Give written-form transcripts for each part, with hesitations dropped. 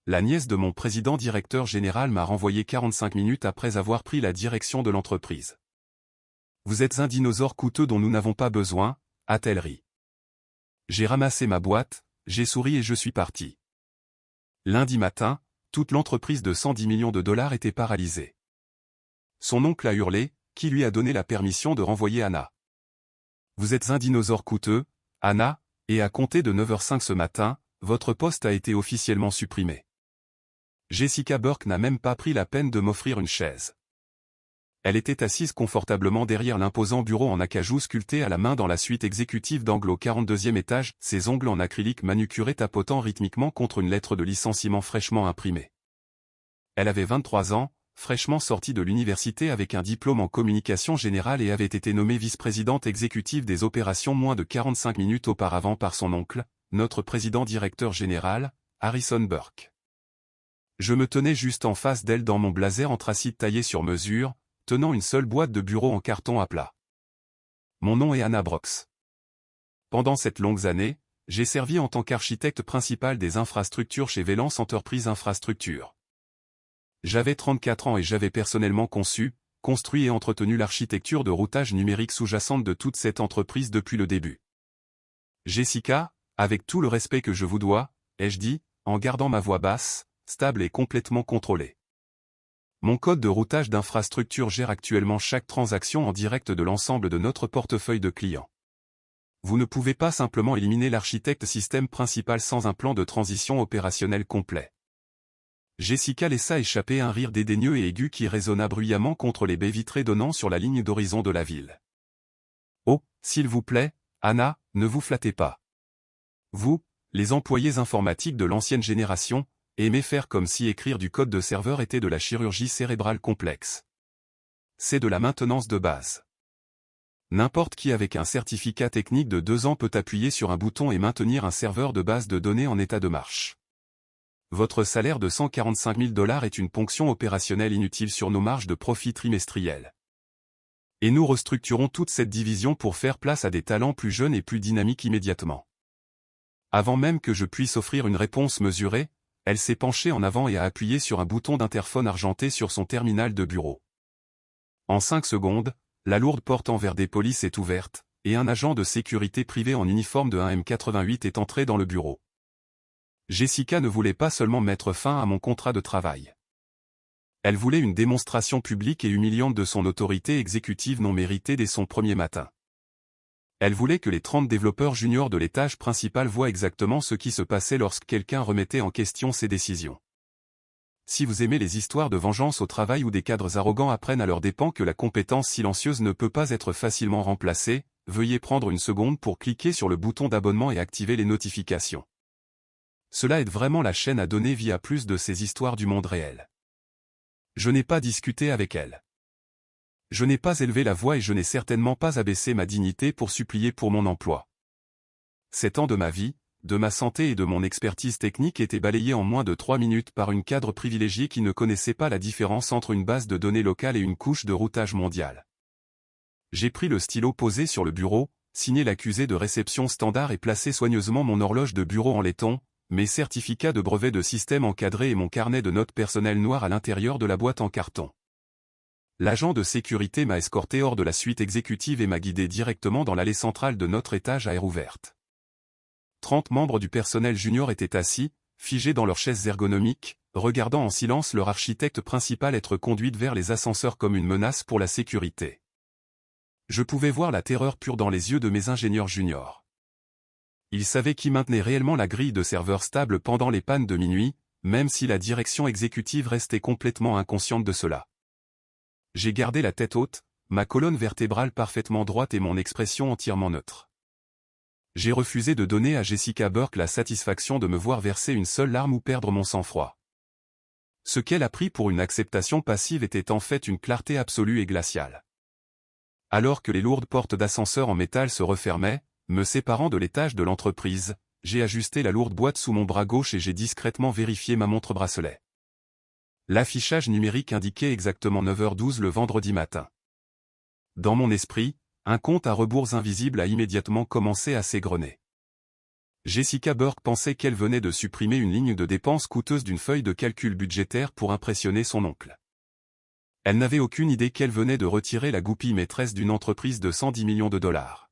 la nièce de mon président directeur général m'a renvoyé 45 minutes après avoir pris la direction de l'entreprise. Vous êtes un dinosaure coûteux dont nous n'avons pas besoin, a-t-elle ri. J'ai ramassé ma boîte, j'ai souri et je suis parti. Lundi matin, toute l'entreprise de 110 millions de dollars était paralysée. Son oncle a hurlé, qui lui a donné la permission de renvoyer Anna. Vous êtes un dinosaure coûteux, Anna, et à compter de 9h05 ce matin, votre poste a été officiellement supprimé. Jessica Burke n'a même pas pris la peine de m'offrir une chaise. Elle était assise confortablement derrière l'imposant bureau en acajou sculpté à la main dans la suite exécutive d'angle au 42e étage, ses ongles en acrylique manucurés tapotant rythmiquement contre une lettre de licenciement fraîchement imprimée. Elle avait 23 ans, fraîchement sortie de l'université avec un diplôme en communication générale et avait été nommée vice-présidente exécutive des opérations moins de 45 minutes auparavant par son oncle, notre président-directeur général, Harrison Burke. Je me tenais juste en face d'elle dans mon blazer anthracite taillé sur mesure, tenant une seule boîte de bureau en carton à plat. Mon nom est Anna Brox. Pendant cette longue année, j'ai servi en tant qu'architecte principal des infrastructures chez Velance Enterprise Infrastructure. J'avais 34 ans et j'avais personnellement conçu, construit et entretenu l'architecture de routage numérique sous-jacente de toute cette entreprise depuis le début. Jessica, avec tout le respect que je vous dois, ai-je dit, en gardant ma voix basse, stable et complètement contrôlée. Mon code de routage d'infrastructure gère actuellement chaque transaction en direct de l'ensemble de notre portefeuille de clients. Vous ne pouvez pas simplement éliminer l'architecte système principal sans un plan de transition opérationnelle complet. Jessica laissa échapper un rire dédaigneux et aigu qui résonna bruyamment contre les baies vitrées donnant sur la ligne d'horizon de la ville. Oh, s'il vous plaît, Anna, ne vous flattez pas. Vous, les employés informatiques de l'ancienne génération, aimez faire comme si écrire du code de serveur était de la chirurgie cérébrale complexe. C'est de la maintenance de base. N'importe qui avec un certificat technique de 2 ans peut appuyer sur un bouton et maintenir un serveur de base de données en état de marche. Votre salaire de 145 000 $ est une ponction opérationnelle inutile sur nos marges de profit trimestrielles. Et nous restructurons toute cette division pour faire place à des talents plus jeunes et plus dynamiques immédiatement. Avant même que je puisse offrir une réponse mesurée, elle s'est penchée en avant et a appuyé sur un bouton d'interphone argenté sur son terminal de bureau. En 5 secondes, la lourde porte en verre des polices est ouverte, et un agent de sécurité privé en uniforme de 1M88 est entré dans le bureau. Jessica ne voulait pas seulement mettre fin à mon contrat de travail. Elle voulait une démonstration publique et humiliante de son autorité exécutive non méritée dès son premier matin. Elle voulait que les 30 développeurs juniors de l'étage principal voient exactement ce qui se passait lorsque quelqu'un remettait en question ses décisions. Si vous aimez les histoires de vengeance au travail où des cadres arrogants apprennent à leurs dépens que la compétence silencieuse ne peut pas être facilement remplacée, veuillez prendre une seconde pour cliquer sur le bouton d'abonnement et activer les notifications. Cela aide vraiment la chaîne à donner vie à plus de ces histoires du monde réel. Je n'ai pas discuté avec elle. Je n'ai pas élevé la voix et je n'ai certainement pas abaissé ma dignité pour supplier pour mon emploi. 7 ans de ma vie, de ma santé et de mon expertise technique étaient balayés en moins de 3 minutes par une cadre privilégiée qui ne connaissait pas la différence entre une base de données locale et une couche de routage mondial. J'ai pris le stylo posé sur le bureau, signé l'accusé de réception standard et placé soigneusement mon horloge de bureau en laiton, mes certificats de brevet de système encadré et mon carnet de notes personnelles noir à l'intérieur de la boîte en carton. L'agent de sécurité m'a escorté hors de la suite exécutive et m'a guidé directement dans l'allée centrale de notre étage à air ouverte. 30 membres du personnel junior étaient assis, figés dans leurs chaises ergonomiques, regardant en silence leur architecte principal être conduite vers les ascenseurs comme une menace pour la sécurité. Je pouvais voir la terreur pure dans les yeux de mes ingénieurs juniors. Ils savaient qui maintenait réellement la grille de serveur stable pendant les pannes de minuit, même si la direction exécutive restait complètement inconsciente de cela. J'ai gardé la tête haute, ma colonne vertébrale parfaitement droite et mon expression entièrement neutre. J'ai refusé de donner à Jessica Burke la satisfaction de me voir verser une seule larme ou perdre mon sang-froid. Ce qu'elle a pris pour une acceptation passive était en fait une clarté absolue et glaciale. Alors que les lourdes portes d'ascenseur en métal se refermaient, me séparant de l'étage de l'entreprise, j'ai ajusté la lourde boîte sous mon bras gauche et j'ai discrètement vérifié ma montre-bracelet. L'affichage numérique indiquait exactement 9h12 le vendredi matin. Dans mon esprit, un compte à rebours invisible a immédiatement commencé à s'égrener. Jessica Burke pensait qu'elle venait de supprimer une ligne de dépenses coûteuse d'une feuille de calcul budgétaire pour impressionner son oncle. Elle n'avait aucune idée qu'elle venait de retirer la goupille maîtresse d'une entreprise de 110 millions de dollars.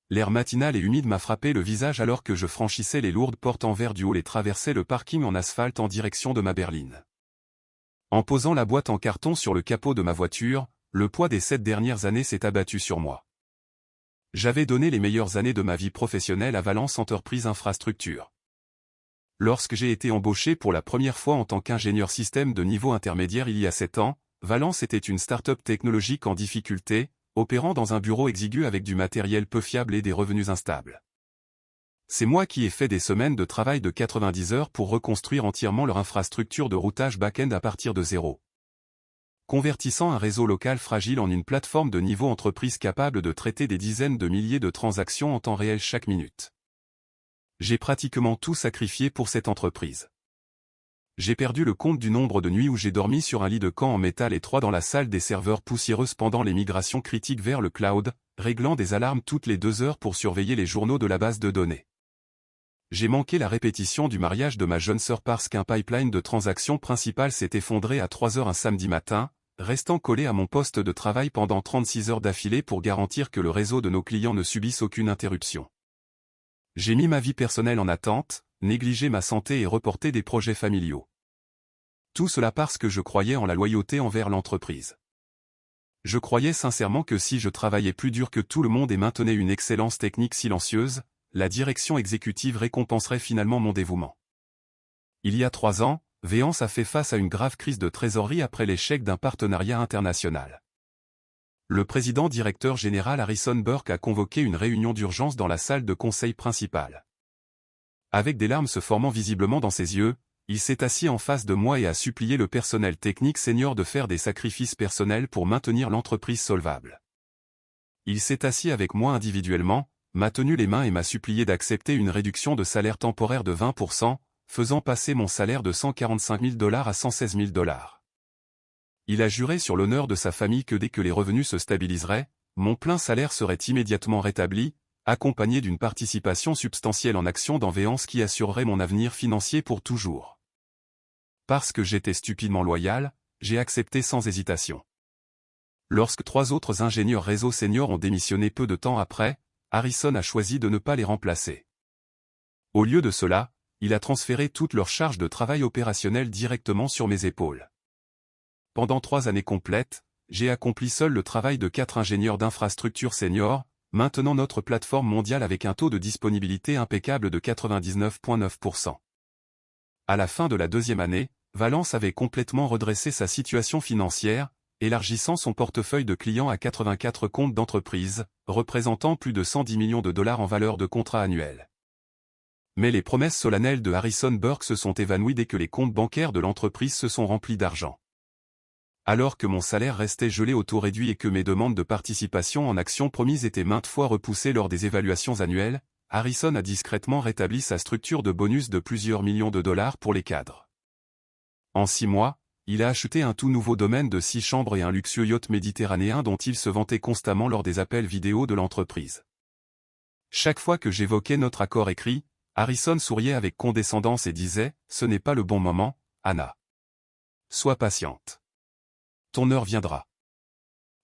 L'air matinal et humide m'a frappé le visage alors que je franchissais les lourdes portes en verre du hall et traversais le parking en asphalte en direction de ma berline. En posant la boîte en carton sur le capot de ma voiture, le poids des 7 dernières années s'est abattu sur moi. J'avais donné les meilleures années de ma vie professionnelle à Valence Entreprise Infrastructure. Lorsque j'ai été embauché pour la première fois en tant qu'ingénieur système de niveau intermédiaire il y a 7 ans, Valence était une start-up technologique en difficulté, opérant dans un bureau exigu avec du matériel peu fiable et des revenus instables. C'est moi qui ai fait des semaines de travail de 90 heures pour reconstruire entièrement leur infrastructure de routage back-end à partir de zéro. Convertissant un réseau local fragile en une plateforme de niveau entreprise capable de traiter des dizaines de milliers de transactions en temps réel chaque minute. J'ai pratiquement tout sacrifié pour cette entreprise. J'ai perdu le compte du nombre de nuits où j'ai dormi sur un lit de camp en métal étroit dans la salle des serveurs poussiéreuses pendant les migrations critiques vers le cloud, réglant des alarmes toutes les 2 heures pour surveiller les journaux de la base de données. J'ai manqué la répétition du mariage de ma jeune sœur parce qu'un pipeline de transactions principales s'est effondré à 3 heures un samedi matin, restant collé à mon poste de travail pendant 36 heures d'affilée pour garantir que le réseau de nos clients ne subisse aucune interruption. J'ai mis ma vie personnelle en attente, négligé ma santé et reporté des projets familiaux. Tout cela parce que je croyais en la loyauté envers l'entreprise. Je croyais sincèrement que si je travaillais plus dur que tout le monde et maintenais une excellence technique silencieuse, la direction exécutive récompenserait finalement mon dévouement. Il y a 3 ans, Véance a fait face à une grave crise de trésorerie après l'échec d'un partenariat international. Le président-directeur général Harrison Burke a convoqué une réunion d'urgence dans la salle de conseil principale. Avec des larmes se formant visiblement dans ses yeux, il s'est assis en face de moi et a supplié le personnel technique senior de faire des sacrifices personnels pour maintenir l'entreprise solvable. Il s'est assis avec moi individuellement, m'a tenu les mains et m'a supplié d'accepter une réduction de salaire temporaire de 20%, faisant passer mon salaire de 145 000 $ à 116 000 $. Il a juré sur l'honneur de sa famille que dès que les revenus se stabiliseraient, mon plein salaire serait immédiatement rétabli, accompagné d'une participation substantielle en actions dans Véance qui assurerait mon avenir financier pour toujours. Parce que j'étais stupidement loyal, j'ai accepté sans hésitation. Lorsque 3 autres ingénieurs réseau seniors ont démissionné peu de temps après, Harrison a choisi de ne pas les remplacer. Au lieu de cela, il a transféré toutes leurs charges de travail opérationnel directement sur mes épaules. Pendant 3 années complètes, j'ai accompli seul le travail de 4 ingénieurs d'infrastructure seniors, maintenant notre plateforme mondiale avec un taux de disponibilité impeccable de 99,9%. À la fin de la 2e année, Valence avait complètement redressé sa situation financière, élargissant son portefeuille de clients à 84 comptes d'entreprise, représentant plus de 110 millions de dollars en valeur de contrat annuel. Mais les promesses solennelles de Harrison Burke se sont évanouies dès que les comptes bancaires de l'entreprise se sont remplis d'argent. Alors que mon salaire restait gelé au taux réduit et que mes demandes de participation en actions promises étaient maintes fois repoussées lors des évaluations annuelles, Harrison a discrètement rétabli sa structure de bonus de plusieurs millions de dollars pour les cadres. En 6 mois, il a acheté un tout nouveau domaine de 6 chambres et un luxueux yacht méditerranéen dont il se vantait constamment lors des appels vidéo de l'entreprise. Chaque fois que j'évoquais notre accord écrit, Harrison souriait avec condescendance et disait « Ce n'est pas le bon moment, Anna. Sois patiente. Ton heure viendra. »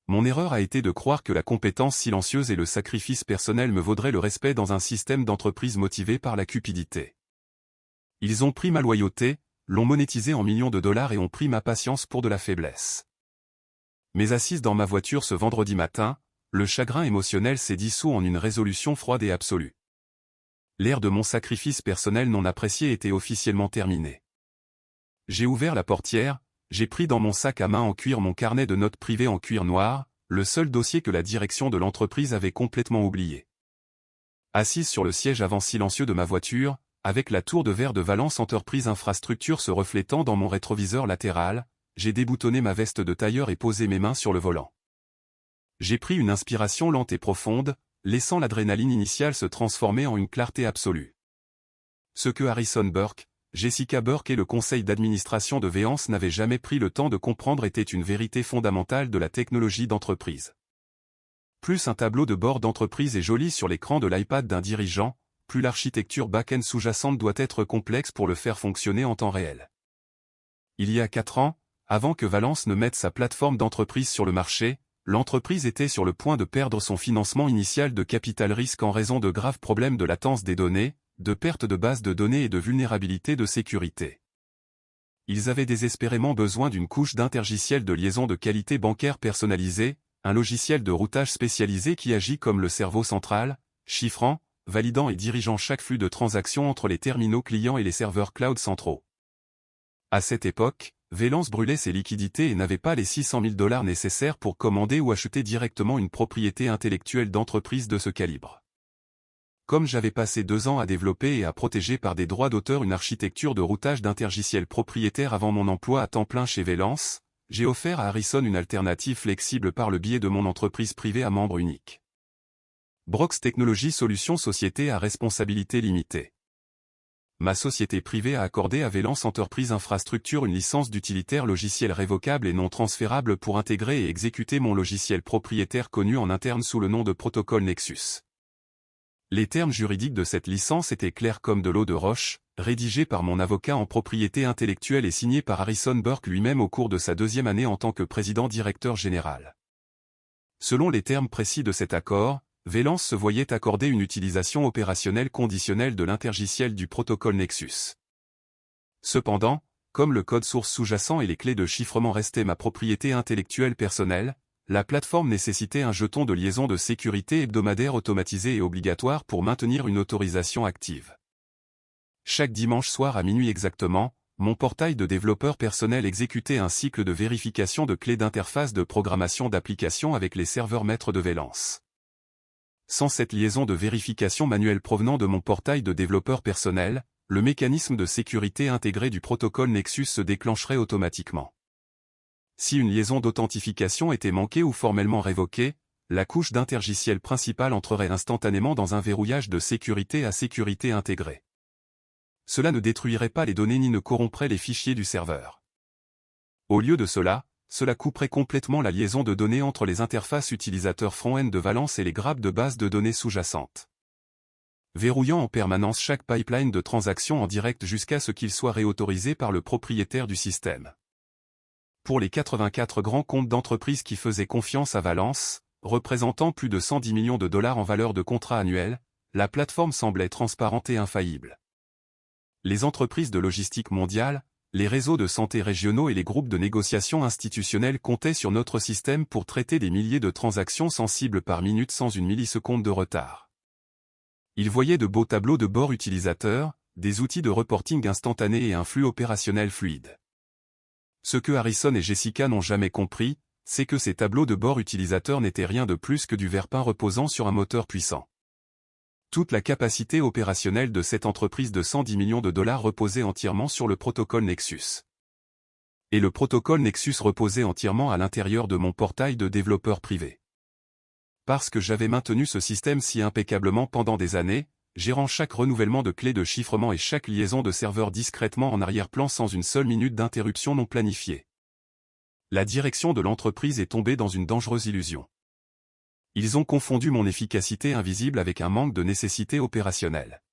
Mon erreur a été de croire que la compétence silencieuse et le sacrifice personnel me vaudraient le respect dans un système d'entreprise motivé par la cupidité. Ils ont pris ma loyauté, l'ont monétisé en millions de dollars et ont pris ma patience pour de la faiblesse. Mais assise dans ma voiture ce vendredi matin, le chagrin émotionnel s'est dissous en une résolution froide et absolue. L'ère de mon sacrifice personnel non apprécié était officiellement terminée. J'ai ouvert la portière, j'ai pris dans mon sac à main en cuir mon carnet de notes privé en cuir noir, le seul dossier que la direction de l'entreprise avait complètement oublié. Assise sur le siège avant silencieux de ma voiture, avec la tour de verre de Valence Entreprise Infrastructure se reflétant dans mon rétroviseur latéral, j'ai déboutonné ma veste de tailleur et posé mes mains sur le volant. J'ai pris une inspiration lente et profonde, laissant l'adrénaline initiale se transformer en une clarté absolue. Ce que Harrison Burke, Jessica Burke et le conseil d'administration de Véance n'avaient jamais pris le temps de comprendre était une vérité fondamentale de la technologie d'entreprise. Plus un tableau de bord d'entreprise est joli sur l'écran de l'iPad d'un dirigeant, plus l'architecture back-end sous-jacente doit être complexe pour le faire fonctionner en temps réel. Il y a 4 ans, avant que Valence ne mette sa plateforme d'entreprise sur le marché, l'entreprise était sur le point de perdre son financement initial de capital risque en raison de graves problèmes de latence des données, de perte de bases de données et de vulnérabilité de sécurité. Ils avaient désespérément besoin d'une couche d'intergiciel de liaison de qualité bancaire personnalisée, un logiciel de routage spécialisé qui agit comme le cerveau central, chiffrant, validant et dirigeant chaque flux de transactions entre les terminaux clients et les serveurs cloud centraux. À cette époque, Valence brûlait ses liquidités et n'avait pas les $600 000 nécessaires pour commander ou acheter directement une propriété intellectuelle d'entreprise de ce calibre. Comme j'avais passé 2 ans à développer et à protéger par des droits d'auteur une architecture de routage d'intergiciel propriétaire avant mon emploi à temps plein chez Valence, j'ai offert à Harrison une alternative flexible par le biais de mon entreprise privée à membre unique. Brox Technology Solutions Société à responsabilité limitée. Ma société privée a accordé à Valence Enterprise Infrastructure une licence d'utilitaire logiciel révocable et non transférable pour intégrer et exécuter mon logiciel propriétaire connu en interne sous le nom de protocole Nexus. Les termes juridiques de cette licence étaient clairs comme de l'eau de roche, rédigés par mon avocat en propriété intellectuelle et signé par Harrison Burke lui-même au cours de sa 2e année en tant que président-directeur général. Selon les termes précis de cet accord, Valence se voyait accorder une utilisation opérationnelle conditionnelle de l'intergiciel du protocole Nexus. Cependant, comme le code source sous-jacent et les clés de chiffrement restaient ma propriété intellectuelle personnelle, la plateforme nécessitait un jeton de liaison de sécurité hebdomadaire automatisé et obligatoire pour maintenir une autorisation active. Chaque dimanche soir à minuit exactement, mon portail de développeur personnel exécutait un cycle de vérification de clés d'interface de programmation d'application avec les serveurs maîtres de Valence. Sans cette liaison de vérification manuelle provenant de mon portail de développeur personnel, le mécanisme de sécurité intégré du protocole Nexus se déclencherait automatiquement. Si une liaison d'authentification était manquée ou formellement révoquée, la couche d'intergiciel principale entrerait instantanément dans un verrouillage de sécurité à sécurité intégrée. Cela ne détruirait pas les données ni ne corromprait les fichiers du serveur. Au lieu de cela couperait complètement la liaison de données entre les interfaces utilisateurs front-end de Valence et les grappes de bases de données sous-jacentes, verrouillant en permanence chaque pipeline de transactions en direct jusqu'à ce qu'il soit réautorisé par le propriétaire du système. Pour les 84 grands comptes d'entreprises qui faisaient confiance à Valence, représentant plus de $110 millions en valeur de contrat annuel, la plateforme semblait transparente et infaillible. Les entreprises de logistique mondiale, les réseaux de santé régionaux et les groupes de négociation institutionnels comptaient sur notre système pour traiter des milliers de transactions sensibles par minute sans une milliseconde de retard. Ils voyaient de beaux tableaux de bord utilisateurs, des outils de reporting instantané et un flux opérationnel fluide. Ce que Harrison et Jessica n'ont jamais compris, c'est que ces tableaux de bord utilisateurs n'étaient rien de plus que du verre peint reposant sur un moteur puissant. Toute la capacité opérationnelle de cette entreprise de $110 millions reposait entièrement sur le protocole Nexus. Et le protocole Nexus reposait entièrement à l'intérieur de mon portail de développeur privé. Parce que j'avais maintenu ce système si impeccablement pendant des années, gérant chaque renouvellement de clés de chiffrement et chaque liaison de serveur discrètement en arrière-plan sans une seule minute d'interruption non planifiée. La direction de l'entreprise est tombée dans une dangereuse illusion. Ils ont confondu mon efficacité invisible avec un manque de nécessité opérationnelle.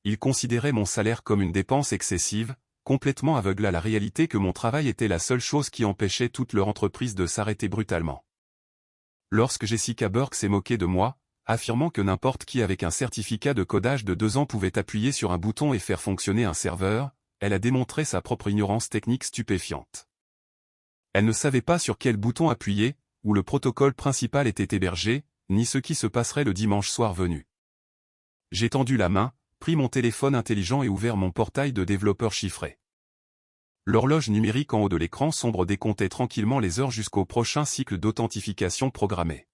Ils considéraient mon salaire comme une dépense excessive, complètement aveugle à la réalité que mon travail était la seule chose qui empêchait toute leur entreprise de s'arrêter brutalement. Lorsque Jessica Burke s'est moquée de moi, affirmant que n'importe qui avec un certificat de codage de 2 ans pouvait appuyer sur un bouton et faire fonctionner un serveur, elle a démontré sa propre ignorance technique stupéfiante. Elle ne savait pas sur quel bouton appuyer, où le protocole principal était hébergé, ni ce qui se passerait le dimanche soir venu. J'ai tendu la main, pris mon téléphone intelligent et ouvert mon portail de développeur chiffré. L'horloge numérique en haut de l'écran sombre décomptait tranquillement les heures jusqu'au prochain cycle d'authentification programmé.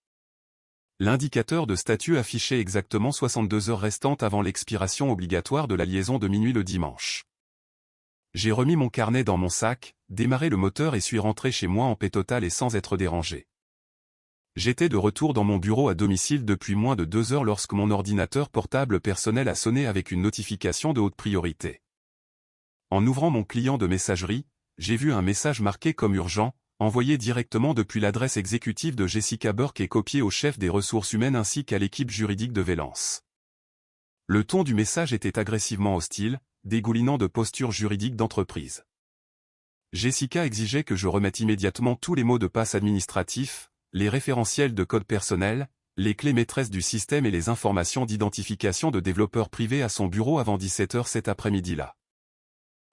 L'indicateur de statut affichait exactement 62 heures restantes avant l'expiration obligatoire de la liaison de minuit le dimanche. J'ai remis mon carnet dans mon sac, démarré le moteur et suis rentré chez moi en paix totale et sans être dérangé. J'étais de retour dans mon bureau à domicile depuis moins de 2 heures lorsque mon ordinateur portable personnel a sonné avec une notification de haute priorité. En ouvrant mon client de messagerie, j'ai vu un message marqué comme urgent, envoyé directement depuis l'adresse exécutive de Jessica Burke et copié au chef des ressources humaines ainsi qu'à l'équipe juridique de Valence. Le ton du message était agressivement hostile, dégoulinant de postures juridiques d'entreprise. Jessica exigeait que je remette immédiatement tous les mots de passe administratifs, les référentiels de code personnel, les clés maîtresses du système et les informations d'identification de développeurs privés à son bureau avant 17 h cet après-midi-là.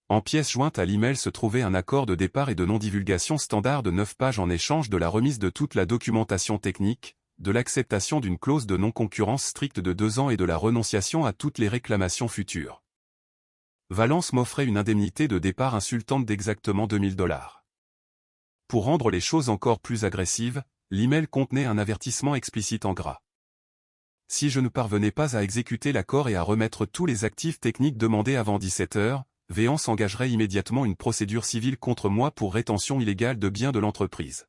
En pièce jointe à l'email se trouvait un accord de départ et de non-divulgation standard de 9 pages en échange de la remise de toute la documentation technique, de l'acceptation d'une clause de non-concurrence stricte de 2 ans et de la renonciation à toutes les réclamations futures. Valence m'offrait une indemnité de départ insultante d'exactement 2000 $. Pour rendre les choses encore plus agressives, l'email contenait un avertissement explicite en gras. Si je ne parvenais pas à exécuter l'accord et à remettre tous les actifs techniques demandés avant 17 h, Véance engagerait immédiatement une procédure civile contre moi pour rétention illégale de biens de l'entreprise.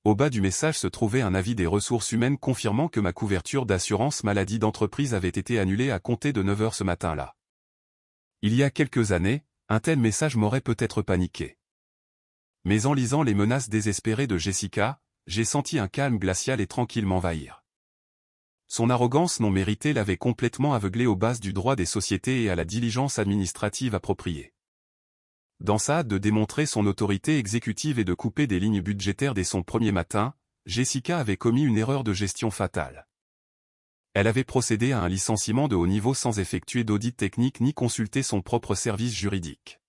Au bas du message se trouvait un avis des ressources humaines confirmant que ma couverture d'assurance maladie d'entreprise avait été annulée à compter de 9 h ce matin-là. Il y a quelques années, un tel message m'aurait peut-être paniqué. Mais en lisant les menaces désespérées de Jessica, j'ai senti un calme glacial et tranquille m'envahir. Son arrogance non méritée l'avait complètement aveuglé aux bases du droit des sociétés et à la diligence administrative appropriée. Dans sa hâte de démontrer son autorité exécutive et de couper des lignes budgétaires dès son premier matin, Jessica avait commis une erreur de gestion fatale. Elle avait procédé à un licenciement de haut niveau sans effectuer d'audit technique ni consulter son propre service juridique.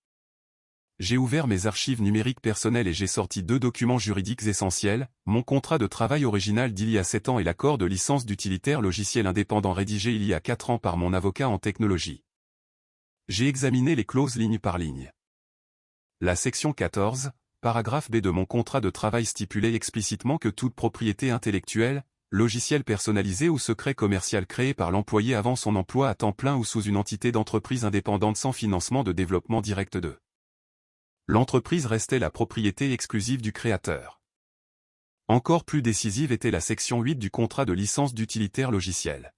J'ai ouvert mes archives numériques personnelles et j'ai sorti 2 documents juridiques essentiels, mon contrat de travail original d'il y a 7 ans et l'accord de licence d'utilitaire logiciel indépendant rédigé il y a 4 ans par mon avocat en technologie. J'ai examiné les clauses ligne par ligne. La section 14, paragraphe B de mon contrat de travail stipulait explicitement que toute propriété intellectuelle, logiciel personnalisé ou secret commercial créé par l'employé avant son emploi à temps plein ou sous une entité d'entreprise indépendante sans financement de développement direct de l'entreprise restait la propriété exclusive du créateur. Encore plus décisive était la section 8 du contrat de licence d'utilitaire logiciel.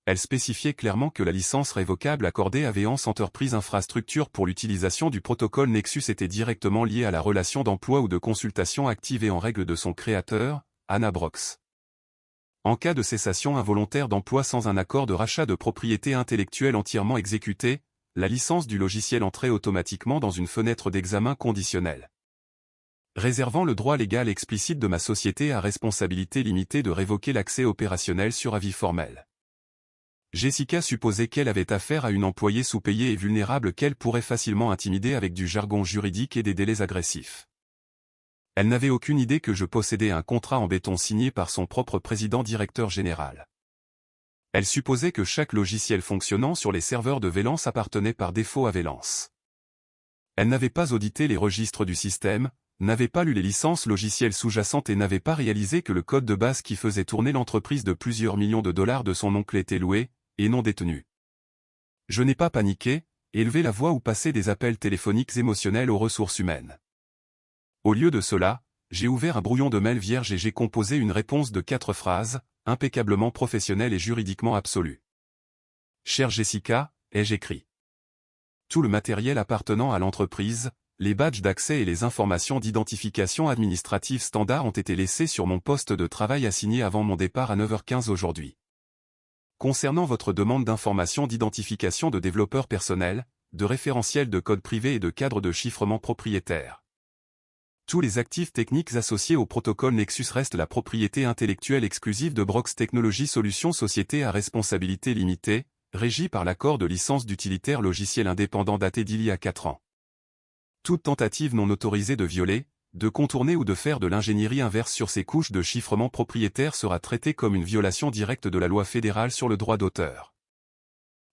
Elle spécifiait clairement que la licence révocable accordée à Véance Enterprise Infrastructure pour l'utilisation du protocole Nexus était directement liée à la relation d'emploi ou de consultation active et en règle de son créateur, Anna Brox. En cas de cessation involontaire d'emploi sans un accord de rachat de propriété intellectuelle entièrement exécuté, la licence du logiciel entrait automatiquement dans une fenêtre d'examen conditionnel, réservant le droit légal explicite de ma société à responsabilité limitée de révoquer l'accès opérationnel sur avis formel. Jessica supposait qu'elle avait affaire à une employée sous-payée et vulnérable qu'elle pourrait facilement intimider avec du jargon juridique et des délais agressifs. Elle n'avait aucune idée que je possédais un contrat en béton signé par son propre président-directeur général. Elle supposait que chaque logiciel fonctionnant sur les serveurs de Vélance appartenait par défaut à Vélance. Elle n'avait pas audité les registres du système, n'avait pas lu les licences logicielles sous-jacentes et n'avait pas réalisé que le code de base qui faisait tourner l'entreprise de plusieurs millions de dollars de son oncle était loué, et non détenu. Je n'ai pas paniqué, élevé la voix ou passé des appels téléphoniques émotionnels aux ressources humaines. Au lieu de cela, j'ai ouvert un brouillon de mail vierge et j'ai composé une réponse de 4 phrases, impeccablement professionnelle et juridiquement absolue. Chère Jessica, ai-je écrit. Tout le matériel appartenant à l'entreprise, les badges d'accès et les informations d'identification administrative standard ont été laissés sur mon poste de travail assigné avant mon départ à 9 h 15 aujourd'hui. Concernant votre demande d'information d'identification de développeurs personnels, de référentiels de code privé et de cadres de chiffrement propriétaire. Tous les actifs techniques associés au protocole Nexus restent la propriété intellectuelle exclusive de Brox Technology Solutions société à responsabilité limitée, régie par l'accord de licence d'utilitaire logiciel indépendant daté d'il y a 4 ans. Toute tentative non autorisée de violer, de contourner ou de faire de l'ingénierie inverse sur ces couches de chiffrement propriétaire sera traitée comme une violation directe de la loi fédérale sur le droit d'auteur.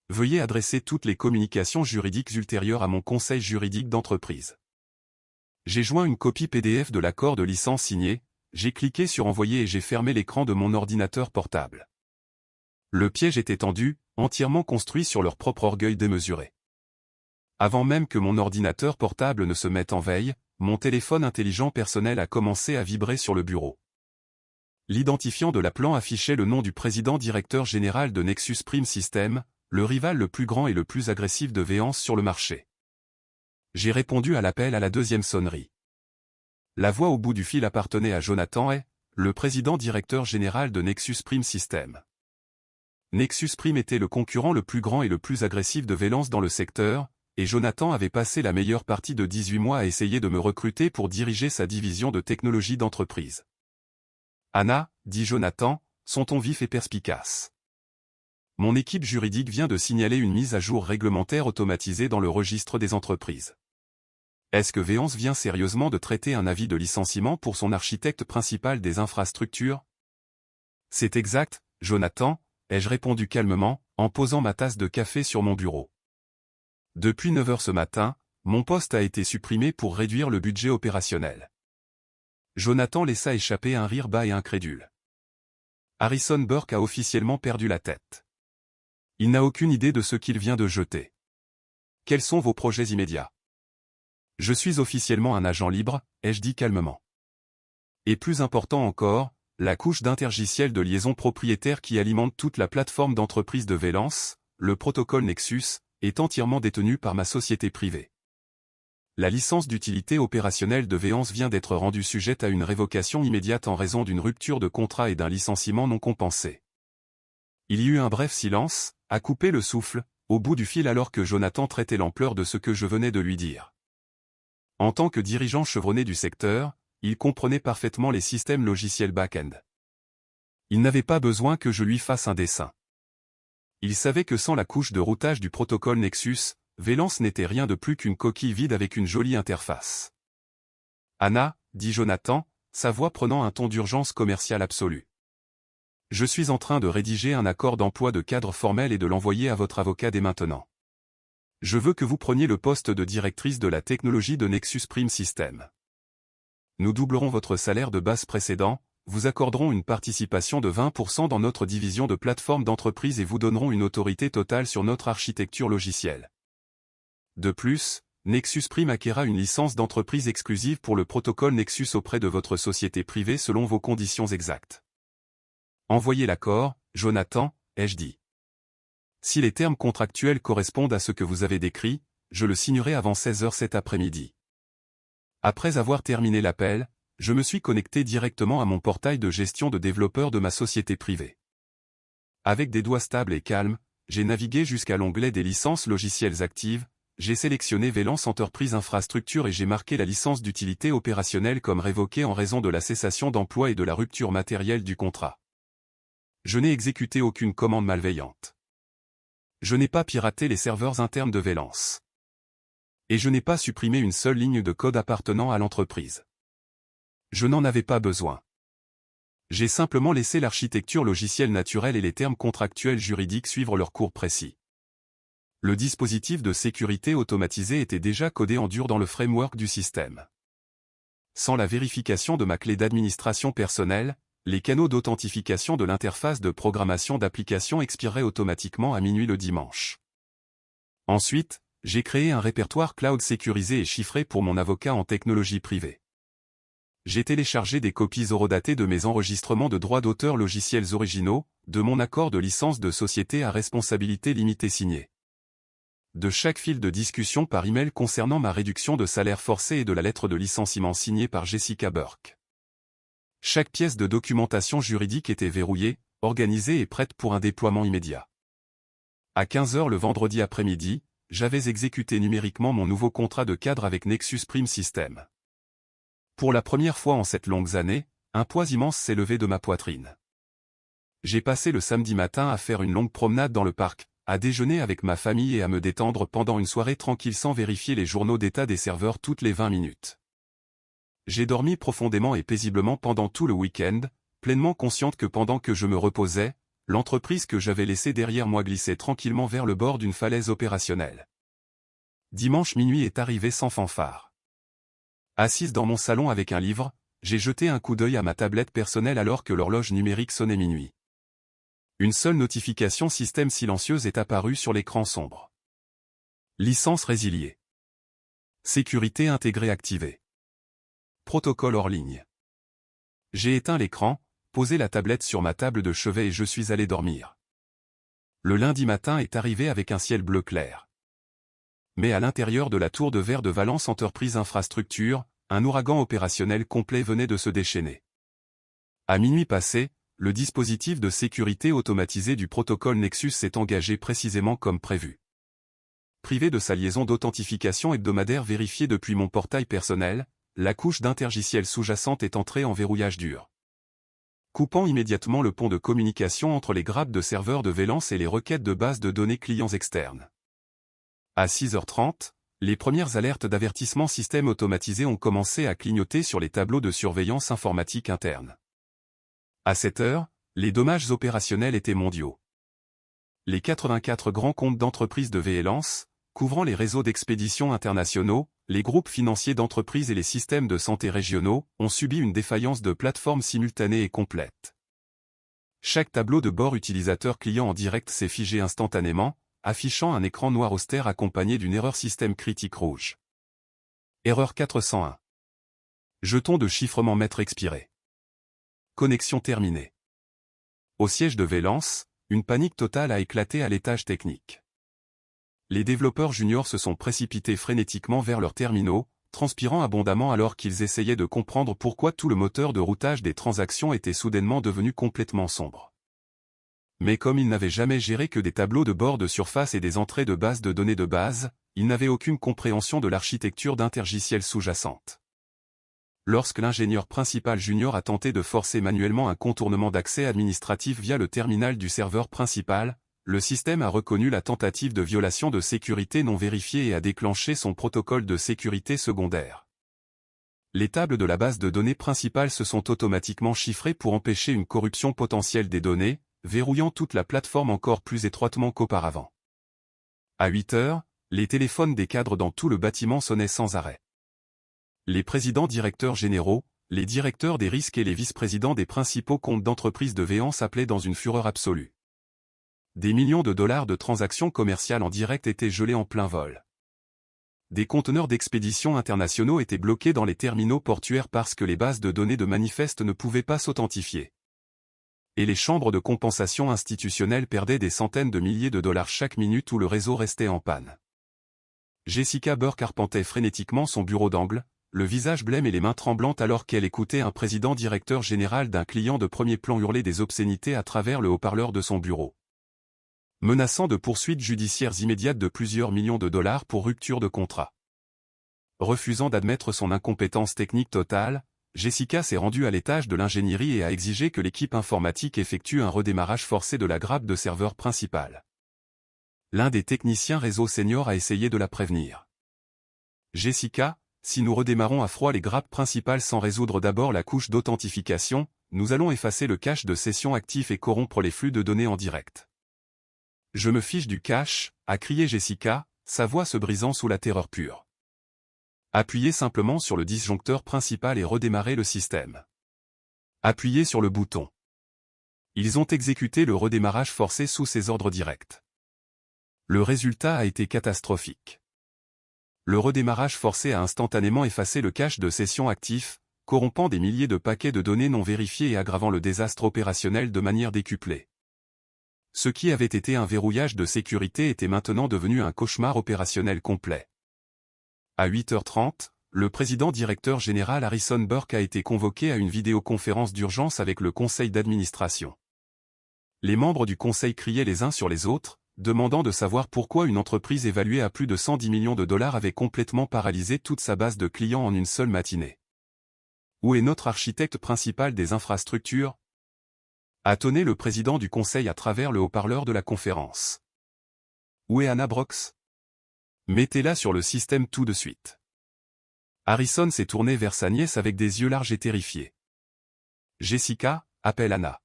Veuillez adresser toutes les communications juridiques ultérieures à mon conseil juridique d'entreprise. J'ai joint une copie PDF de l'accord de licence signé, j'ai cliqué sur envoyer et j'ai fermé l'écran de mon ordinateur portable. Le piège était tendu, entièrement construit sur leur propre orgueil démesuré. Avant même que mon ordinateur portable ne se mette en veille, mon téléphone intelligent personnel a commencé à vibrer sur le bureau. L'identifiant de l'appelant affichait le nom du président-directeur général de Nexus Prime System, le rival le plus grand et le plus agressif de Véance sur le marché. J'ai répondu à l'appel à la 2e sonnerie. La voix au bout du fil appartenait à Jonathan Hay, le président-directeur général de Nexus Prime System. Nexus Prime était le concurrent le plus grand et le plus agressif de Velance dans le secteur, et Jonathan avait passé la meilleure partie de 18 mois à essayer de me recruter pour diriger sa division de technologie d'entreprise. Anna, dit Jonathan, son ton vif et perspicace. Mon équipe juridique vient de signaler une mise à jour réglementaire automatisée dans le registre des entreprises. Est-ce que Velance vient sérieusement de traiter un avis de licenciement pour son architecte principal des infrastructures? C'est exact, Jonathan, ai-je répondu calmement, en posant ma tasse de café sur mon bureau. Depuis 9 heures ce matin, mon poste a été supprimé pour réduire le budget opérationnel. Jonathan laissa échapper un rire bas et incrédule. Harrison Burke a officiellement perdu la tête. Il n'a aucune idée de ce qu'il vient de jeter. Quels sont vos projets immédiats? Je suis officiellement un agent libre, ai-je dit calmement. Et plus important encore, la couche d'intergiciel de liaison propriétaire qui alimente toute la plateforme d'entreprise de Velance, le protocole Nexus, est entièrement détenue par ma société privée. La licence d'utilité opérationnelle de Velance vient d'être rendue sujette à une révocation immédiate en raison d'une rupture de contrat et d'un licenciement non compensé. Il y eut un bref silence, à couper le souffle, au bout du fil alors que Jonathan traitait l'ampleur de ce que je venais de lui dire. En tant que dirigeant chevronné du secteur, il comprenait parfaitement les systèmes logiciels back-end. Il n'avait pas besoin que je lui fasse un dessin. Il savait que sans la couche de routage du protocole Nexus, Velance n'était rien de plus qu'une coquille vide avec une jolie interface. Anna, dit Jonathan, sa voix prenant un ton d'urgence commerciale absolue. Je suis en train de rédiger un accord d'emploi de cadre formel et de l'envoyer à votre avocat dès maintenant. Je veux que vous preniez le poste de directrice de la technologie de Nexus Prime System. Nous doublerons votre salaire de base précédent, vous accorderons une participation de 20% dans notre division de plateforme d'entreprise et vous donnerons une autorité totale sur notre architecture logicielle. De plus, Nexus Prime acquérera une licence d'entreprise exclusive pour le protocole Nexus auprès de votre société privée selon vos conditions exactes. Envoyez l'accord, Jonathan, ai-je dit. Si les termes contractuels correspondent à ce que vous avez décrit, je le signerai avant 16 heures cet après-midi. Après avoir terminé l'appel, je me suis connecté directement à mon portail de gestion de développeurs de ma société privée. Avec des doigts stables et calmes, j'ai navigué jusqu'à l'onglet des licences logicielles actives, j'ai sélectionné Velance Enterprise Infrastructure et j'ai marqué la licence d'utilité opérationnelle comme révoquée en raison de la cessation d'emploi et de la rupture matérielle du contrat. Je n'ai exécuté aucune commande malveillante. Je n'ai pas piraté les serveurs internes de Velance. Et je n'ai pas supprimé une seule ligne de code appartenant à l'entreprise. Je n'en avais pas besoin. J'ai simplement laissé l'architecture logicielle naturelle et les termes contractuels juridiques suivre leur cours précis. Le dispositif de sécurité automatisé était déjà codé en dur dans le framework du système. Sans la vérification de ma clé d'administration personnelle, les canaux d'authentification de l'interface de programmation d'application expireraient automatiquement à minuit le dimanche. Ensuite, j'ai créé un répertoire cloud sécurisé et chiffré pour mon avocat en technologie privée. J'ai téléchargé des copies horodatées de mes enregistrements de droits d'auteur logiciels originaux, de mon accord de licence de société à responsabilité limitée signé. De chaque fil de discussion par email concernant ma réduction de salaire forcé et de la lettre de licenciement signée par Jessica Burke. Chaque pièce de documentation juridique était verrouillée, organisée et prête pour un déploiement immédiat. À 15 heures le vendredi après-midi, j'avais exécuté numériquement mon nouveau contrat de cadre avec Nexus Prime System. Pour la première fois en cette longue année, un poids immense s'est levé de ma poitrine. J'ai passé le samedi matin à faire une longue promenade dans le parc, à déjeuner avec ma famille et à me détendre pendant une soirée tranquille sans vérifier les journaux d'état des serveurs toutes les 20 minutes. J'ai dormi profondément et paisiblement pendant tout le week-end, pleinement consciente que pendant que je me reposais, l'entreprise que j'avais laissée derrière moi glissait tranquillement vers le bord d'une falaise opérationnelle. Dimanche minuit est arrivé sans fanfare. Assise dans mon salon avec un livre, j'ai jeté un coup d'œil à ma tablette personnelle alors que l'horloge numérique sonnait minuit. Une seule notification système silencieuse est apparue sur l'écran sombre. Licence résiliée. Sécurité intégrée activée. Protocole hors ligne. J'ai éteint l'écran, posé la tablette sur ma table de chevet et je suis allé dormir. Le lundi matin est arrivé avec un ciel bleu clair. Mais à l'intérieur de la tour de verre de Velance Enterprise Infrastructure, un ouragan opérationnel complet venait de se déchaîner. À minuit passé, le dispositif de sécurité automatisé du protocole Nexus s'est engagé précisément comme prévu. Privé de sa liaison d'authentification hebdomadaire vérifiée depuis mon portail personnel, la couche d'intergiciel sous-jacente est entrée en verrouillage dur, coupant immédiatement le pont de communication entre les grappes de serveurs de Vélance et les requêtes de base de données clients externes. À 6h30, les premières alertes d'avertissement système automatisé ont commencé à clignoter sur les tableaux de surveillance informatique interne. À 7h, les dommages opérationnels étaient mondiaux. Les 84 grands comptes d'entreprises de Vélance, couvrant les réseaux d'expédition internationaux, les groupes financiers d'entreprises et les systèmes de santé régionaux, ont subi une défaillance de plateforme simultanée et complète. Chaque tableau de bord utilisateur client en direct s'est figé instantanément, affichant un écran noir austère accompagné d'une erreur système critique rouge. Erreur 401. Jeton de chiffrement maître expiré. Connexion terminée. Au siège de Vélance, une panique totale a éclaté à l'étage technique. Les développeurs juniors se sont précipités frénétiquement vers leurs terminaux, transpirant abondamment alors qu'ils essayaient de comprendre pourquoi tout le moteur de routage des transactions était soudainement devenu complètement sombre. Mais comme ils n'avaient jamais géré que des tableaux de bord de surface et des entrées de bases de données de base, ils n'avaient aucune compréhension de l'architecture d'intergiciel sous-jacente. Lorsque l'ingénieur principal junior a tenté de forcer manuellement un contournement d'accès administratif via le terminal du serveur principal, le système a reconnu la tentative de violation de sécurité non vérifiée et a déclenché son protocole de sécurité secondaire. Les tables de la base de données principale se sont automatiquement chiffrées pour empêcher une corruption potentielle des données, verrouillant toute la plateforme encore plus étroitement qu'auparavant. À 8h, les téléphones des cadres dans tout le bâtiment sonnaient sans arrêt. Les présidents directeurs généraux, les directeurs des risques et les vice-présidents des principaux comptes d'entreprises de Vélance appelaient dans une fureur absolue. Des millions de dollars de transactions commerciales en direct étaient gelés en plein vol. Des conteneurs d'expédition internationaux étaient bloqués dans les terminaux portuaires parce que les bases de données de manifestes ne pouvaient pas s'authentifier. Et les chambres de compensation institutionnelles perdaient des centaines de milliers de dollars chaque minute où le réseau restait en panne. Jessica Burke arpentait frénétiquement son bureau d'angle, le visage blême et les mains tremblantes alors qu'elle écoutait un président directeur général d'un client de premier plan hurler des obscénités à travers le haut-parleur de son bureau, menaçant de poursuites judiciaires immédiates de plusieurs millions de dollars pour rupture de contrat. Refusant d'admettre son incompétence technique totale, Jessica s'est rendue à l'étage de l'ingénierie et a exigé que l'équipe informatique effectue un redémarrage forcé de la grappe de serveur principale. L'un des techniciens réseau senior a essayé de la prévenir. Jessica, si nous redémarrons à froid les grappes principales sans résoudre d'abord la couche d'authentification, nous allons effacer le cache de session actif et corrompre les flux de données en direct. Je me fiche du cache, a crié Jessica, sa voix se brisant sous la terreur pure. Appuyez simplement sur le disjoncteur principal et redémarrez le système. Appuyez sur le bouton. Ils ont exécuté le redémarrage forcé sous ses ordres directs. Le résultat a été catastrophique. Le redémarrage forcé a instantanément effacé le cache de session actif, corrompant des milliers de paquets de données non vérifiés et aggravant le désastre opérationnel de manière décuplée. Ce qui avait été un verrouillage de sécurité était maintenant devenu un cauchemar opérationnel complet. À 8h30, le président directeur général Harrison Burke a été convoqué à une vidéoconférence d'urgence avec le conseil d'administration. Les membres du conseil criaient les uns sur les autres, demandant de savoir pourquoi une entreprise évaluée à plus de 110 millions de dollars avait complètement paralysé toute sa base de clients en une seule matinée. Où est notre architecte principal des infrastructures ? A tonné le président du conseil à travers le haut-parleur de la conférence. Où est Anna Brox ? Mettez-la sur le système tout de suite. Harrison s'est tourné vers sa nièce avec des yeux larges et terrifiés. Jessica, appelle Anna.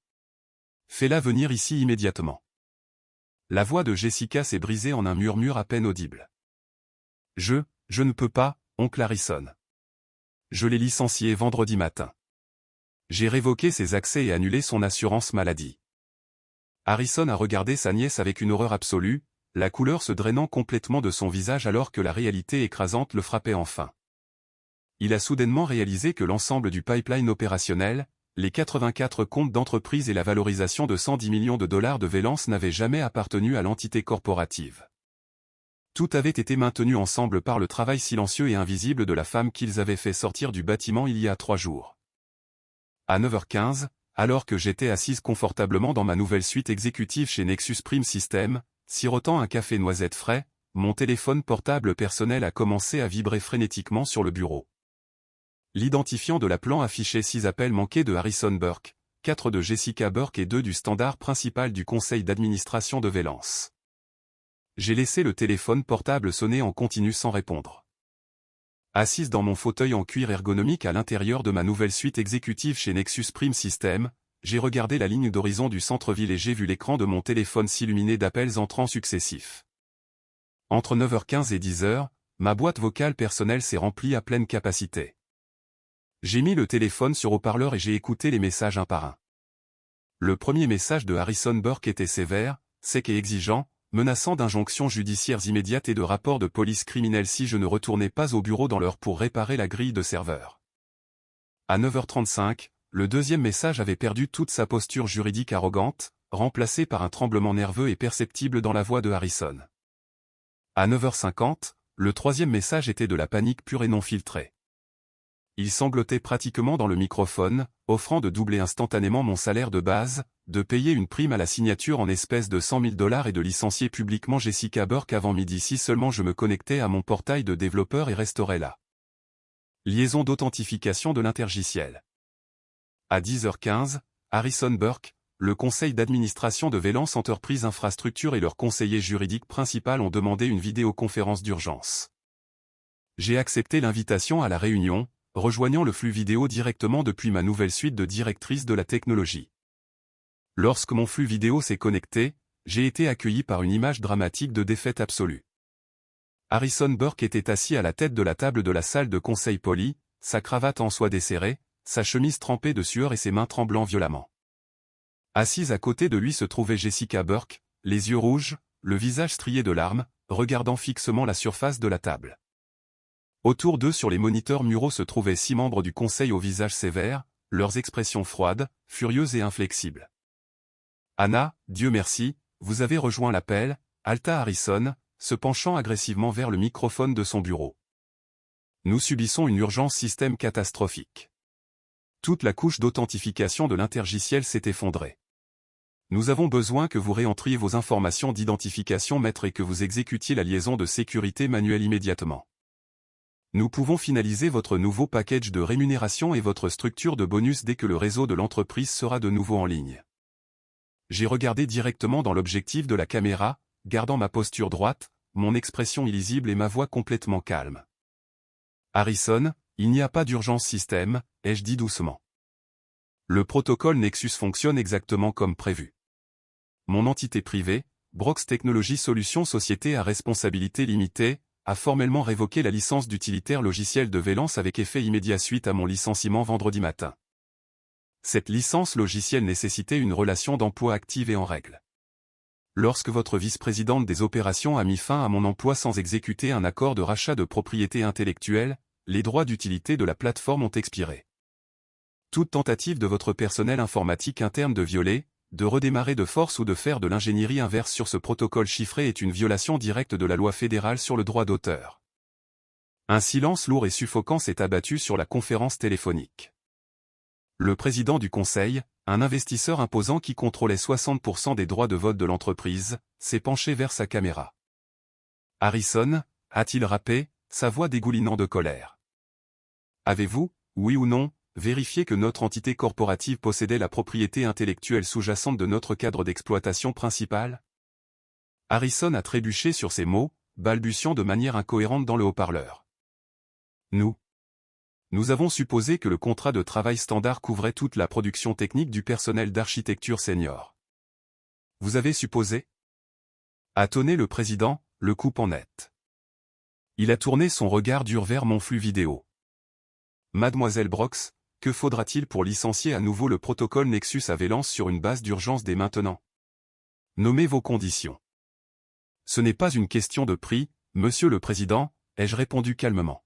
Fais-la venir ici immédiatement. La voix de Jessica s'est brisée en un murmure à peine audible. Je ne peux pas, oncle Harrison. Je l'ai licencié vendredi matin. J'ai révoqué ses accès et annulé son assurance maladie. Harrison a regardé sa nièce avec une horreur absolue, la couleur se drainant complètement de son visage alors que la réalité écrasante le frappait enfin. Il a soudainement réalisé que l'ensemble du pipeline opérationnel, les 84 comptes d'entreprise et la valorisation de 110 millions de dollars de Vélance n'avaient jamais appartenu à l'entité corporative. Tout avait été maintenu ensemble par le travail silencieux et invisible de la femme qu'ils avaient fait sortir du bâtiment il y a 3 jours. À 9h15, alors que j'étais assise confortablement dans ma nouvelle suite exécutive chez Nexus Prime System, sirotant un café noisette frais, mon téléphone portable personnel a commencé à vibrer frénétiquement sur le bureau. L'identifiant de l'appelant affichait 6 appels manqués de Harrison Burke, 4 de Jessica Burke et 2 du standard principal du conseil d'administration de Vélance. J'ai laissé le téléphone portable sonner en continu sans répondre. Assise dans mon fauteuil en cuir ergonomique à l'intérieur de ma nouvelle suite exécutive chez Nexus Prime System, j'ai regardé la ligne d'horizon du centre-ville et j'ai vu l'écran de mon téléphone s'illuminer d'appels entrants successifs. Entre 9h15 et 10h, ma boîte vocale personnelle s'est remplie à pleine capacité. J'ai mis le téléphone sur haut-parleur et j'ai écouté les messages un par un. Le premier message de Harrison Burke était sévère, sec et exigeant, menaçant d'injonctions judiciaires immédiates et de rapports de police criminelle si je ne retournais pas au bureau dans l'heure pour réparer la grille de serveur. À 9h35, le deuxième message avait perdu toute sa posture juridique arrogante, remplacé par un tremblement nerveux et perceptible dans la voix de Harrison. À 9h50, le troisième message était de la panique pure et non filtrée. Il sanglotait pratiquement dans le microphone, offrant de doubler instantanément mon salaire de base, de payer une prime à la signature en espèces de $100 000 et de licencier publiquement Jessica Burke avant midi si seulement je me connectais à mon portail de développeur et restaurais la liaison d'authentification de l'intergiciel. À 10h15, Harrison Burke, le conseil d'administration de Vélance Enterprise Infrastructure et leur conseiller juridique principal ont demandé une vidéoconférence d'urgence. J'ai accepté l'invitation à la réunion, rejoignant le flux vidéo directement depuis ma nouvelle suite de directrice de la technologie. Lorsque mon flux vidéo s'est connecté, j'ai été accueilli par une image dramatique de défaite absolue. Harrison Burke était assis à la tête de la table de la salle de conseil poli, sa cravate en soie desserrée, sa chemise trempée de sueur et ses mains tremblant violemment. Assise à côté de lui se trouvait Jessica Burke, les yeux rouges, le visage strié de larmes, regardant fixement la surface de la table. Autour d'eux sur les moniteurs muraux se trouvaient 6 membres du conseil au visage sévère, leurs expressions froides, furieuses et inflexibles. Anna, Dieu merci, vous avez rejoint l'appel, halta Harrison, se penchant agressivement vers le microphone de son bureau. Nous subissons une urgence système catastrophique. Toute la couche d'authentification de l'intergiciel s'est effondrée. Nous avons besoin que vous réentriez vos informations d'identification maître et que vous exécutiez la liaison de sécurité manuelle immédiatement. Nous pouvons finaliser votre nouveau package de rémunération et votre structure de bonus dès que le réseau de l'entreprise sera de nouveau en ligne. J'ai regardé directement dans l'objectif de la caméra, gardant ma posture droite, mon expression illisible et ma voix complètement calme. Harrison, il n'y a pas d'urgence système, ai-je dit doucement. Le protocole Nexus fonctionne exactement comme prévu. Mon entité privée, Brox Technology Solutions Société à responsabilité limitée, a formellement révoqué la licence d'utilitaire logiciel de Vélance avec effet immédiat suite à mon licenciement vendredi matin. Cette licence logicielle nécessitait une relation d'emploi active et en règle. Lorsque votre vice-présidente des opérations a mis fin à mon emploi sans exécuter un accord de rachat de propriété intellectuelle, les droits d'utilité de la plateforme ont expiré. Toute tentative de votre personnel informatique interne de violer, de redémarrer de force ou de faire de l'ingénierie inverse sur ce protocole chiffré est une violation directe de la loi fédérale sur le droit d'auteur. Un silence lourd et suffocant s'est abattu sur la conférence téléphonique. Le président du conseil, un investisseur imposant qui contrôlait 60% des droits de vote de l'entreprise, s'est penché vers sa caméra. Harrison, a-t-il rappé, sa voix dégoulinant de colère. Avez-vous, oui ou non, vérifié que notre entité corporative possédait la propriété intellectuelle sous-jacente de notre cadre d'exploitation principal? Harrison a trébuché sur ces mots, balbutiant de manière incohérente dans le haut-parleur. Nous avons supposé que le contrat de travail standard couvrait toute la production technique du personnel d'architecture senior. Vous avez supposé? A tonné le président, le coupant net. Il a tourné son regard dur vers mon flux vidéo. Mademoiselle Brox, que faudra-t-il pour licencier à nouveau le protocole Nexus à Vélance sur une base d'urgence dès maintenant? Nommez vos conditions. Ce n'est pas une question de prix, monsieur le président, ai-je répondu calmement.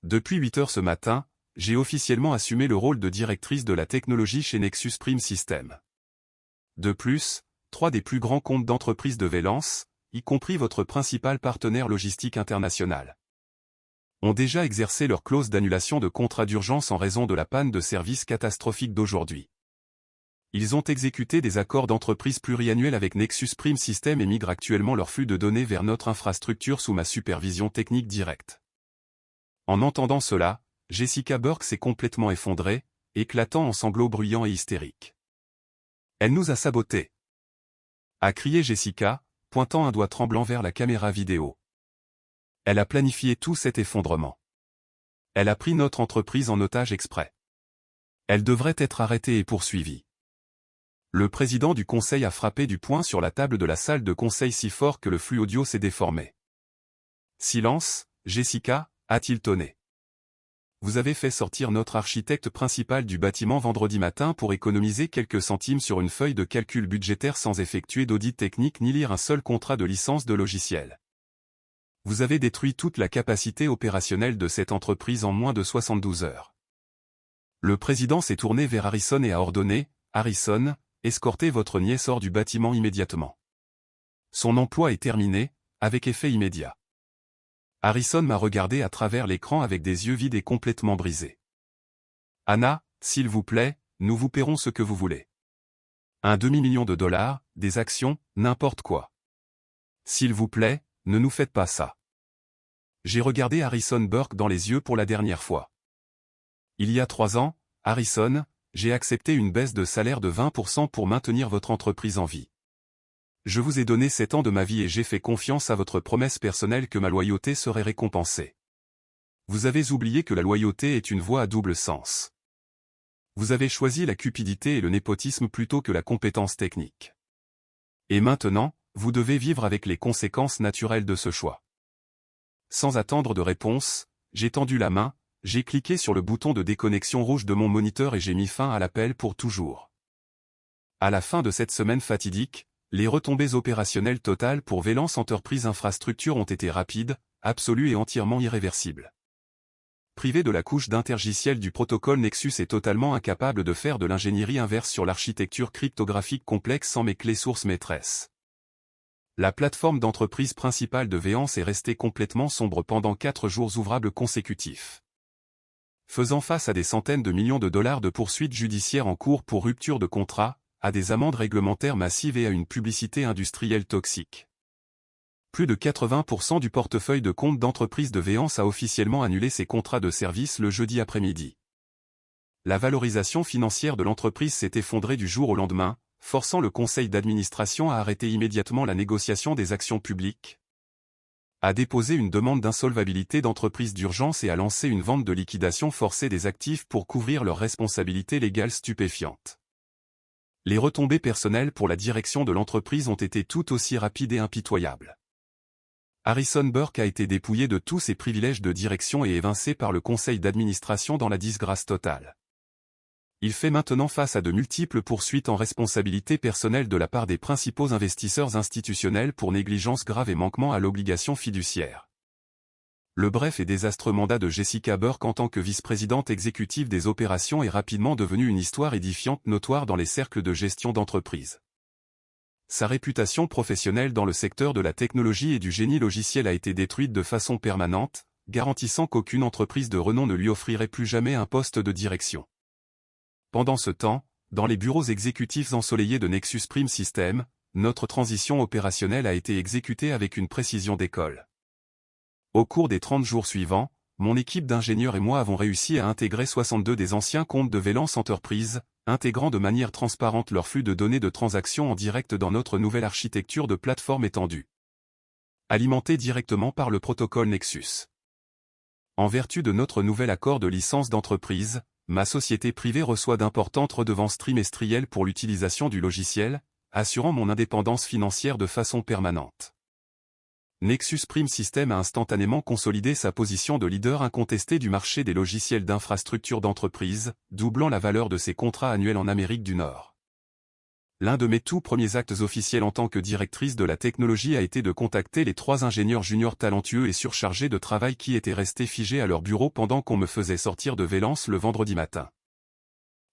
Depuis 8 heures ce matin, j'ai officiellement assumé le rôle de directrice de la technologie chez Nexus Prime System. De plus, 3 des plus grands comptes d'entreprise de Vélance, y compris votre principal partenaire logistique international, ont déjà exercé leur clause d'annulation de contrat d'urgence en raison de la panne de service catastrophique d'aujourd'hui. Ils ont exécuté des accords d'entreprise pluriannuels avec Nexus Prime Systems et migrent actuellement leur flux de données vers notre infrastructure sous ma supervision technique directe. En entendant cela, Jessica Burke s'est complètement effondrée, éclatant en sanglots bruyants et hystériques. Elle nous a sabotés, a crié Jessica, pointant un doigt tremblant vers la caméra vidéo. Elle a planifié tout cet effondrement. Elle a pris notre entreprise en otage exprès. Elle devrait être arrêtée et poursuivie. Le président du conseil a frappé du poing sur la table de la salle de conseil si fort que le flux audio s'est déformé. Silence, Jessica, a-t-il tonné. Vous avez fait sortir notre architecte principal du bâtiment vendredi matin pour économiser quelques centimes sur une feuille de calcul budgétaire sans effectuer d'audit technique ni lire un seul contrat de licence de logiciel. Vous avez détruit toute la capacité opérationnelle de cette entreprise en moins de 72 heures. Le président s'est tourné vers Harrison et a ordonné, Harrison, escortez votre nièce hors du bâtiment immédiatement. Son emploi est terminé, avec effet immédiat. Harrison m'a regardé à travers l'écran avec des yeux vides et complètement brisés. Anna, s'il vous plaît, nous vous paierons ce que vous voulez. $1 demi-million, des actions, n'importe quoi. S'il vous plaît, ne nous faites pas ça. J'ai regardé Harrison Burke dans les yeux pour la dernière fois. Il y a 3 ans, Harrison, j'ai accepté une baisse de salaire de 20% pour maintenir votre entreprise en vie. Je vous ai donné 7 ans de ma vie et j'ai fait confiance à votre promesse personnelle que ma loyauté serait récompensée. Vous avez oublié que la loyauté est une voie à double sens. Vous avez choisi la cupidité et le népotisme plutôt que la compétence technique. Et maintenant, vous devez vivre avec les conséquences naturelles de ce choix. Sans attendre de réponse, j'ai tendu la main, j'ai cliqué sur le bouton de déconnexion rouge de mon moniteur et j'ai mis fin à l'appel pour toujours. À la fin de cette semaine fatidique, les retombées opérationnelles totales pour Velance Enterprise Infrastructure ont été rapides, absolues et entièrement irréversibles. Privé de la couche d'intergiciel du protocole Nexus et totalement incapable de faire de l'ingénierie inverse sur l'architecture cryptographique complexe sans mes clés sources maîtresses. La plateforme d'entreprise principale de Velance est restée complètement sombre pendant 4 jours ouvrables consécutifs. Faisant face à des centaines de millions de dollars de poursuites judiciaires en cours pour rupture de contrat, à des amendes réglementaires massives et à une publicité industrielle toxique. Plus de 80% du portefeuille de compte d'entreprise de Velance a officiellement annulé ses contrats de service le jeudi après-midi. La valorisation financière de l'entreprise s'est effondrée du jour au lendemain, forçant le conseil d'administration à arrêter immédiatement la négociation des actions publiques, à déposer une demande d'insolvabilité d'entreprise d'urgence et à lancer une vente de liquidation forcée des actifs pour couvrir leurs responsabilités légales stupéfiantes. Les retombées personnelles pour la direction de l'entreprise ont été tout aussi rapides et impitoyables. Harrison Burke a été dépouillé de tous ses privilèges de direction et évincé par le conseil d'administration dans la disgrâce totale. Il fait maintenant face à de multiples poursuites en responsabilité personnelle de la part des principaux investisseurs institutionnels pour négligence grave et manquement à l'obligation fiduciaire. Le bref et désastreux mandat de Jessica Burke en tant que vice-présidente exécutive des opérations est rapidement devenu une histoire édifiante notoire dans les cercles de gestion d'entreprise. Sa réputation professionnelle dans le secteur de la technologie et du génie logiciel a été détruite de façon permanente, garantissant qu'aucune entreprise de renom ne lui offrirait plus jamais un poste de direction. Pendant ce temps, dans les bureaux exécutifs ensoleillés de Nexus Prime Systems, notre transition opérationnelle a été exécutée avec une précision d'école. Au cours des 30 jours suivants, mon équipe d'ingénieurs et moi avons réussi à intégrer 62 des anciens comptes de Velance Enterprise, intégrant de manière transparente leur flux de données de transactions en direct dans notre nouvelle architecture de plateforme étendue, alimentée directement par le protocole Nexus. En vertu de notre nouvel accord de licence d'entreprise, ma société privée reçoit d'importantes redevances trimestrielles pour l'utilisation du logiciel, assurant mon indépendance financière de façon permanente. Nexus Prime Systems a instantanément consolidé sa position de leader incontesté du marché des logiciels d'infrastructure d'entreprise, doublant la valeur de ses contrats annuels en Amérique du Nord. L'un de mes tout premiers actes officiels en tant que directrice de la technologie a été de contacter les 3 ingénieurs juniors talentueux et surchargés de travail qui étaient restés figés à leur bureau pendant qu'on me faisait sortir de Velance le vendredi matin.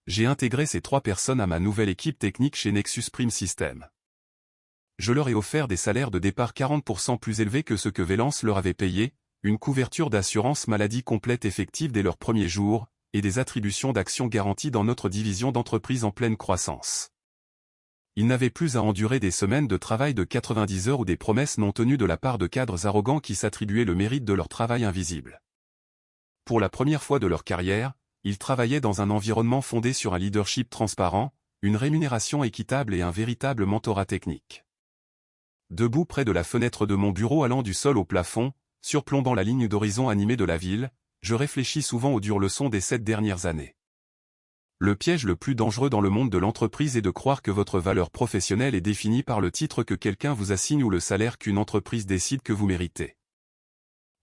J'ai intégré ces 3 personnes à ma nouvelle équipe technique chez Nexus Prime Systems. Je leur ai offert des salaires de départ 40% plus élevés que ce que Velance leur avait payé, une couverture d'assurance maladie complète effective dès leur premier jour, et des attributions d'actions garanties dans notre division d'entreprise en pleine croissance. Ils n'avaient plus à endurer des semaines de travail de 90 heures ou des promesses non tenues de la part de cadres arrogants qui s'attribuaient le mérite de leur travail invisible. Pour la première fois de leur carrière, ils travaillaient dans un environnement fondé sur un leadership transparent, une rémunération équitable et un véritable mentorat technique. Debout près de la fenêtre de mon bureau allant du sol au plafond, surplombant la ligne d'horizon animée de la ville, je réfléchis souvent aux dures leçons des 7 dernières années. Le piège le plus dangereux dans le monde de l'entreprise est de croire que votre valeur professionnelle est définie par le titre que quelqu'un vous assigne ou le salaire qu'une entreprise décide que vous méritez.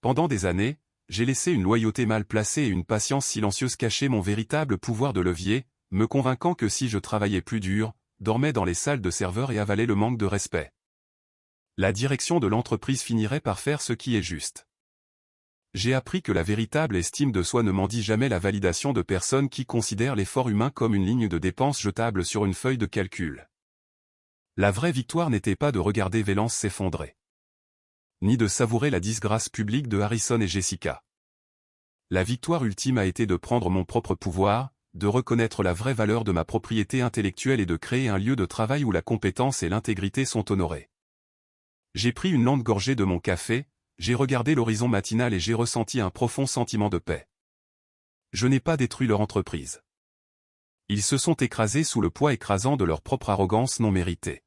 Pendant des années, j'ai laissé une loyauté mal placée et une patience silencieuse cacher mon véritable pouvoir de levier, me convainquant que si je travaillais plus dur, dormais dans les salles de serveurs et avalais le manque de respect, la direction de l'entreprise finirait par faire ce qui est juste. J'ai appris que la véritable estime de soi ne mendie jamais la validation de personnes qui considèrent l'effort humain comme une ligne de dépenses jetable sur une feuille de calcul. La vraie victoire n'était pas de regarder Vélance s'effondrer, ni de savourer la disgrâce publique de Harrison et Jessica. La victoire ultime a été de prendre mon propre pouvoir, de reconnaître la vraie valeur de ma propriété intellectuelle et de créer un lieu de travail où la compétence et l'intégrité sont honorées. J'ai pris une lente gorgée de mon café, j'ai regardé l'horizon matinal et j'ai ressenti un profond sentiment de paix. Je n'ai pas détruit leur entreprise. Ils se sont écrasés sous le poids écrasant de leur propre arrogance non méritée.